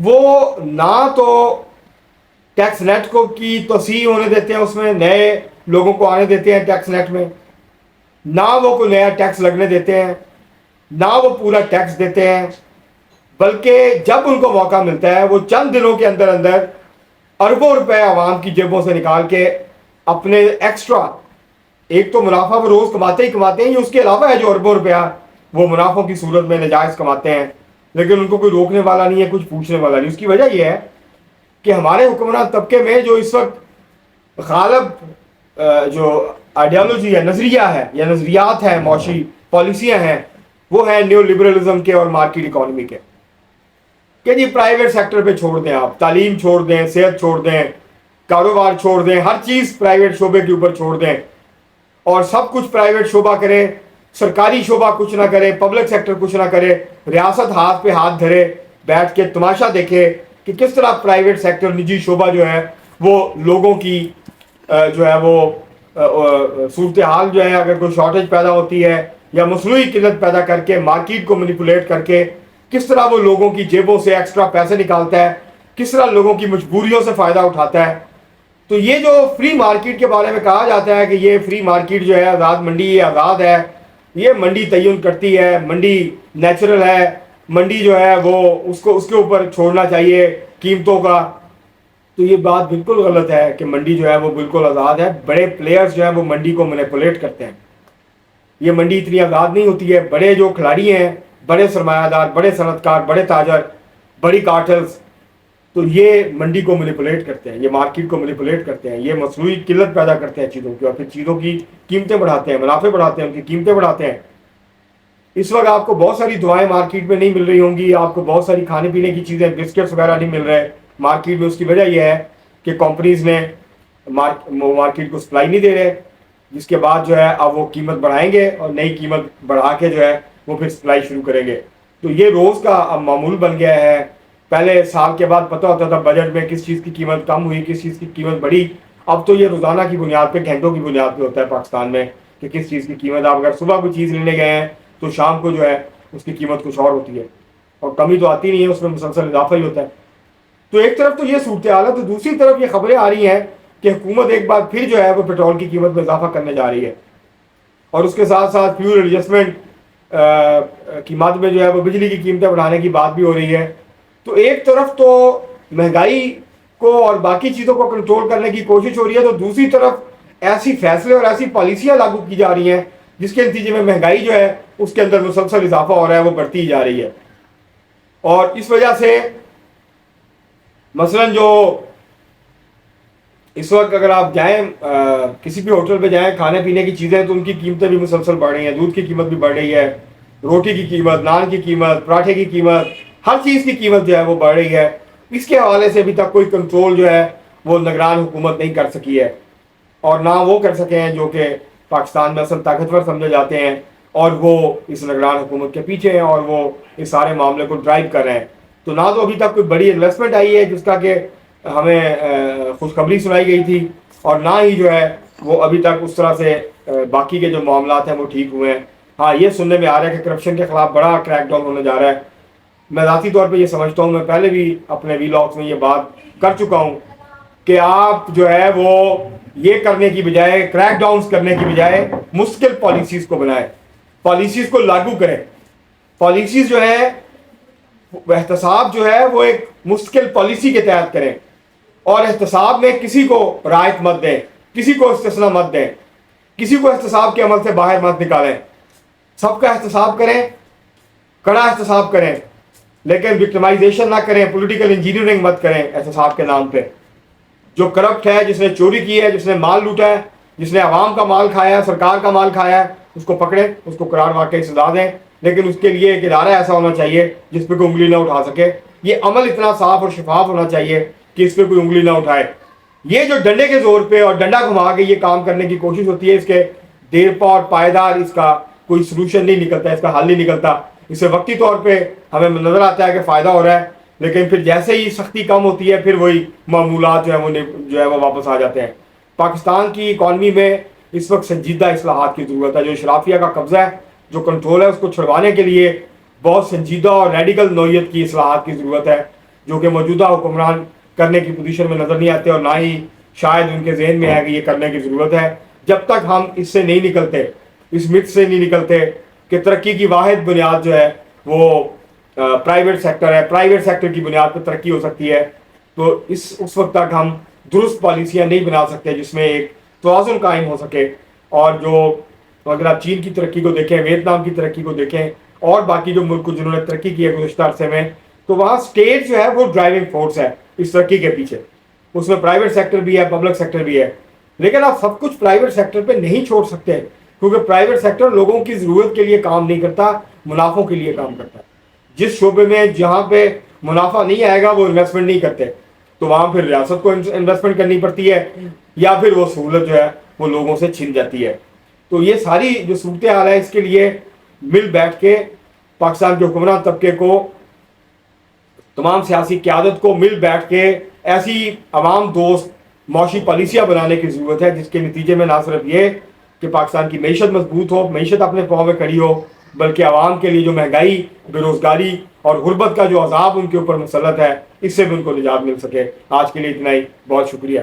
وہ نہ تو ٹیکس نیٹ کو کی توسیع ہونے دیتے ہیں، اس میں نئے لوگوں کو آنے دیتے ہیں ٹیکس نیٹ میں، نہ وہ کوئی نیا ٹیکس لگنے دیتے ہیں، نہ وہ پورا ٹیکس دیتے ہیں، بلکہ جب ان کو موقع ملتا ہے وہ چند دنوں کے اندر اندر اربوں روپے عوام کی جیبوں سے نکال کے اپنے ایکسٹرا، ایک تو منافع وہ روز کماتے ہی کماتے ہیں، یہ اس کے علاوہ ہے جو اربوں روپیہ وہ منافعوں کی صورت میں نجائز کماتے ہیں، لیکن ان کو کوئی روکنے والا نہیں ہے، کچھ پوچھنے والا نہیں۔ اس کی وجہ یہ ہے کہ ہمارے حکمران طبقے میں جو اس وقت غالب جو آئیڈیالوجی ہے، نظریہ ہے یا نظریات ہیں، معاشی پالیسیاں ہیں، وہ ہیں نیو لبرلزم کے اور مارکیٹ اکانومی کے، کہ جی پرائیویٹ سیکٹر پہ چھوڑ دیں، آپ تعلیم چھوڑ دیں، صحت چھوڑ دیں، کاروبار چھوڑ دیں، ہر چیز پرائیویٹ شعبے کے اوپر چھوڑ دیں اور سب کچھ پرائیویٹ شعبہ کرے، سرکاری شعبہ کچھ نہ کرے، پبلک سیکٹر کچھ نہ کرے، ریاست ہاتھ پہ ہاتھ دھرے بیٹھ کے تماشا دیکھے کہ کس طرح پرائیویٹ سیکٹر، نجی شعبہ جو ہے وہ لوگوں کی جو ہے وہ صورتحال جو ہے، اگر کوئی شارٹیج پیدا ہوتی ہے یا مصنوعی قلت پیدا کر کے مارکیٹ کو مینیپولیٹ کر کے کس طرح وہ لوگوں کی جیبوں سے ایکسٹرا پیسے نکالتا ہے، کس طرح لوگوں کی مجبوریوں سے فائدہ اٹھاتا ہے۔ تو یہ جو فری مارکیٹ کے بارے میں کہا جاتا ہے کہ یہ فری مارکیٹ جو ہے، آزاد منڈی، یہ آزاد ہے، یہ منڈی تعین کرتی ہے، منڈی نیچرل ہے، منڈی جو ہے وہ اس کے اوپر چھوڑنا چاہیے قیمتوں کا، تو یہ بات بالکل غلط ہے کہ منڈی جو ہے وہ بالکل آزاد ہے۔ بڑے پلیئرز جو ہیں وہ منڈی کو مینیپولیٹ کرتے ہیں، یہ منڈی اتنی آزاد نہیں ہوتی ہے۔ بڑے جو کھلاڑی ہیں، بڑے سرمایہ دار، بڑے صنعت کار، بڑے تاجر، بڑی کارٹلز، تو یہ منڈی کو مینیپولیٹ کرتے ہیں، یہ مارکیٹ کو مینیپولیٹ کرتے ہیں، یہ مصنوعی قلت پیدا کرتے ہیں چیزوں کی اور پھر چیزوں کی قیمتیں بڑھاتے ہیں، منافع بڑھاتے ہیں، ان کی قیمتیں بڑھاتے ہیں۔ اس وقت آپ کو بہت ساری دعائیں مارکیٹ میں نہیں مل رہی ہوں گی، آپ کو بہت ساری کھانے پینے کی چیزیں، بسکٹس وغیرہ نہیں مل رہے مارکیٹ میں۔ اس کی وجہ یہ ہے کہ کمپنیز نے مارکیٹ کو سپلائی نہیں دے رہے، جس کے بعد جو ہے اب وہ قیمت بڑھائیں گے اور نئی قیمت بڑھا کے جو ہے وہ پھر سپلائی شروع کریں گے۔ تو یہ روز کا اب معمول بن گیا ہے۔ پہلے سال کے بعد پتہ ہوتا تھا بجٹ میں کس چیز کی قیمت کم ہوئی، کس چیز کی قیمت بڑھی، اب تو یہ روزانہ کی بنیاد پہ، گھنٹوں کی بنیاد پہ ہوتا ہے پاکستان میں کہ کس چیز کی قیمت، آپ اگر صبح کوئی چیز لینے گئے ہیں تو شام کو جو ہے اس کی قیمت کچھ اور ہوتی ہے اور کمی تو آتی نہیں ہے، اس میں مسلسل اضافہ ہی ہوتا ہے۔ تو ایک طرف تو یہ صورتحال ہے، تو دوسری طرف یہ خبریں آ رہی ہیں کہ حکومت ایک بار پھر جو ہے وہ پیٹرول کی قیمت میں اضافہ کرنے جا رہی ہے اور اس کے ساتھ ساتھ فیول ایڈجسٹمنٹ کی مد میں جو ہے وہ بجلی کی قیمتیں بڑھانے کی بات بھی ہو رہی ہے۔ تو ایک طرف تو مہنگائی کو اور باقی چیزوں کو کنٹرول کرنے کی کوشش ہو رہی ہے، تو دوسری طرف ایسی فیصلے اور ایسی پالیسیاں لاگو کی جا رہی ہیں جس کے نتیجے میں مہنگائی جو ہے اس کے اندر مسلسل اضافہ ہو رہا ہے، وہ بڑھتی ہی جا رہی ہے۔ اور اس وجہ سے مثلا جو اس وقت اگر آپ جائیں کسی بھی ہوٹل پہ جائیں، کھانے پینے کی چیزیں، تو ان کی قیمتیں بھی مسلسل بڑھ رہی ہیں، دودھ کی قیمت بھی بڑھ رہی ہے، روٹی کی قیمت، نان کی قیمت، پراٹھے کی قیمت، ہر چیز کی قیمت جو ہے وہ بڑھ رہی ہے۔ اس کے حوالے سے ابھی تک کوئی کنٹرول جو ہے وہ نگران حکومت نہیں کر سکی ہے، اور نہ وہ کر سکے ہیں جو کہ پاکستان میں اصل طاقتور سمجھے جاتے ہیں، اور وہ اس نگران حکومت کے پیچھے ہیں اور وہ اس سارے معاملے کو ڈرائیو کر رہے ہیں۔ تو نہ تو ابھی تک کوئی بڑی انویسٹمنٹ آئی ہے جس کا کہ ہمیں خوشخبری سنائی گئی تھی، اور نہ ہی جو ہے وہ ابھی تک اس طرح سے باقی کے جو معاملات ہیں وہ ٹھیک ہوئے ہیں۔ ہاں، یہ سننے میں آ رہا ہے کہ کرپشن کے خلاف بڑا کریک ڈاؤن ہونے جا رہا ہے۔ میں ذاتی طور پہ یہ سمجھتا ہوں، میں پہلے بھی اپنے ویلاگس میں یہ بات کر چکا ہوں کہ آپ جو ہے وہ یہ کرنے کی بجائے، کریک ڈاؤنز کرنے کی بجائے مستقل پالیسیز کو بنائیں، پالیسیز کو لاگو کریں۔ پالیسیز جو ہے احتساب جو ہے وہ ایک مستقل پالیسی کے تحت کریں، اور احتساب میں کسی کو رعایت مت دیں، کسی کو استثناء مت دیں، کسی کو احتساب کے عمل سے باہر مت نکالیں۔ سب کا احتساب کریں، کڑا احتساب کریں، لیکن وکٹمائزیشن نہ کریں، پولیٹیکل انجینئرنگ مت کریں احتساب کے نام پہ۔ جو کرپٹ ہے، جس نے چوری کی ہے، جس نے مال لوٹا ہے، جس نے عوام کا مال کھایا ہے، سرکار کا مال کھایا ہے، اس کو پکڑیں، اس کو قرار واقعی سزا دیں، لیکن اس کے لیے ایک ادارہ ایسا ہونا چاہیے جس پہ کوئی انگلی نہ اٹھا سکے۔ یہ عمل اتنا صاف اور شفاف ہونا چاہیے کہ اس پہ کوئی انگلی نہ اٹھائے۔ یہ جو ڈنڈے کے زور پہ اور ڈنڈا گھما کے یہ کام کرنے کی کوشش ہوتی ہے، اس کے دیر پا اور پائیدار اس کا کوئی سلوشن نہیں نکلتا، اس کا حل نہیں نکلتا۔ اس سے وقتی طور پہ ہمیں نظر آتا ہے کہ فائدہ ہو رہا ہے، لیکن پھر جیسے ہی سختی کم ہوتی ہے پھر وہی معمولات جو ہے وہ واپس آ جاتے ہیں۔ پاکستان کی اکانومی میں اس وقت سنجیدہ اصلاحات کی ضرورت ہے۔ جو اشرافیہ کا قبضہ ہے، جو کنٹرول ہے، اس کو چھڑوانے کے لیے بہت سنجیدہ اور ریڈیکل نوعیت کی اصلاحات کی ضرورت ہے۔ جو کہ موجودہ حکمران کرنے کی پوزیشن میں نظر نہیں آتے اور نہ ہی شاید ان کے ذہن میں ہے کہ یہ کرنے کی ضرورت ہے. جب تک ہم اس سے نہیں نکلتے, اس مت سے نہیں نکلتے کہ ترقی کی واحد بنیاد جو ہے وہ پرائیویٹ سیکٹر ہے, پرائیویٹ سیکٹر کی بنیاد پہ ترقی ہو سکتی ہے, تو اس وقت تک ہم درست پالیسیاں نہیں بنا سکتے جس میں ایک توازن قائم ہو سکے. اور جو اگر آپ چین کی ترقی کو دیکھیں, ویتنام کی ترقی کو دیکھیں اور باقی جو ملک جنہوں نے ترقی کی ہے گزشتہ عرصے میں, تو وہاں اسٹیٹ جو ہے وہ ڈرائیونگ فورس ہے اس ترقی کے پیچھے. اس میں پرائیویٹ سیکٹر بھی ہے, پبلک سیکٹر بھی ہے, لیکن آپ سب کچھ پرائیویٹ سیکٹر پہ نہیں چھوڑ سکتے, کیونکہ پرائیویٹ سیکٹر لوگوں کی ضرورت کے لیے کام نہیں کرتا, منافعوں کے لیے کام کرتا ہے. جس شعبے میں جہاں پہ منافع نہیں آئے گا وہ انویسٹمنٹ نہیں کرتے, تو وہاں پھر ریاست کو انویسٹمنٹ کرنی پڑتی ہے یا پھر وہ سہولت جو ہے وہ لوگوں سے چھن جاتی ہے. تو یہ ساری جو صورتحال ہے اس کے لیے مل بیٹھ کے پاکستان کے حکمران طبقے کو, تمام سیاسی قیادت کو مل بیٹھ کے ایسی عوام دوست معاشی پالیسیاں بنانے کی ضرورت ہے جس کے نتیجے میں نہ صرف یہ کہ پاکستان کی معیشت مضبوط ہو, معیشت اپنے پاؤں میں کھڑی ہو, بلکہ عوام کے لیے جو مہنگائی, بے روزگاری اور غربت کا جو عذاب ان کے اوپر مسلط ہے اس سے بھی ان کو نجات مل سکے. آج کے لیے اتنا ہی, بہت شکریہ.